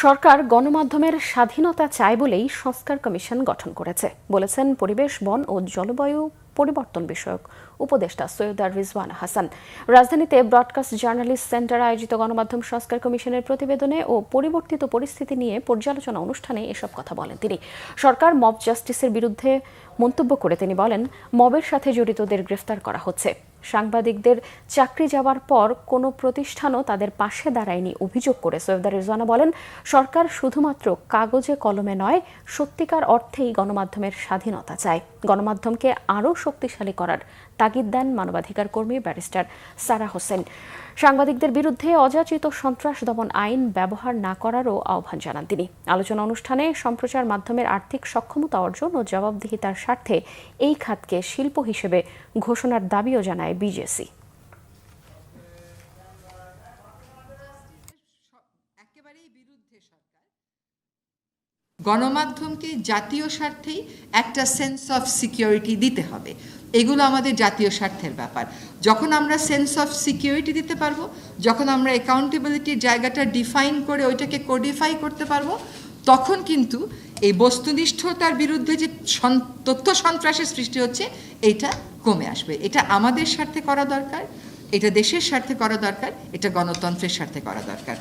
সরকার গণমাধ্যমের স্বাধীনতা চায় বলেই সংস্কার কমিশন গঠন করেছে বলেছেন পরিবেশ, বন ও জলবায়ু পরিবর্তন বিষয়ক উপদেষ্টা সৈয়দা রিজওয়ানা হাসান। রাজধানীতে ব্রডকাস্ট জার্নালিস্ট সেন্টারে আয়োজিত গণমাধ্যম সংস্কার কমিশনের প্রতিবেদনে ও পরিবর্তিত পরিস্থিতি নিয়ে পর্যালোচনা অনুষ্ঠানে এসব কথা বলেন তিনি। সরকার মব জাস্টিসের বিরুদ্ধে মন্তব্য করে তিনি বলেন, মবের সাথে জড়িতদের গ্রেফতার করা হচ্ছে। সাংবাদিকদের চাকরি যাওয়ার পর কোনো প্রতিষ্ঠানও তাদের পাশে দাঁড়ায়নি অভিযোগ করে সৈয়দা রিজওয়ানা বলেন, সরকার শুধুমাত্র কাগজে কলমে নয়, সত্যিকার অর্থেই গণমাধ্যমের স্বাধীনতা চায়। গণমাধ্যমকে আরও শক্তিশালী করার তাগিদ দেন মানবাধিকার কর্মী ব্যারিস্টার সারা হোসেন। সাংবাদিকদের বিরুদ্ধে অযাচিত সন্ত্রাস দমন আইন ব্যবহার না করারও আহ্বান জানান তিনি। আলোচনা অনুষ্ঠানে সম্প্রচার মাধ্যমের আর্থিক সক্ষমতা অর্জন ও জবাবদিহিতার স্বার্থে এই খাতকে শিল্প হিসেবে ঘোষণার দাবিও জানায় বিজেসি। গণমাধ্যমকে জাতীয় স্বার্থেই একটা সেন্স অফ সিকিউরিটি দিতে হবে। এগুলো আমাদের জাতীয় স্বার্থের ব্যাপার। যখন আমরা সেন্স অফ সিকিউরিটি দিতে পারবো, যখন আমরা অ্যাকাউন্টেবিলিটির জায়গাটা ডিফাইন করে ওইটাকে কোডিফাই করতে পারবো, তখন কিন্তু এই বস্তুনিষ্ঠতার বিরুদ্ধে যে তথ্য সন্ত্রাসের সৃষ্টি হচ্ছে এইটা কমে আসবে। এটা আমাদের স্বার্থে করা দরকার, এটা দেশের স্বার্থে করা দরকার, এটা গণতন্ত্রের স্বার্থে করা দরকার।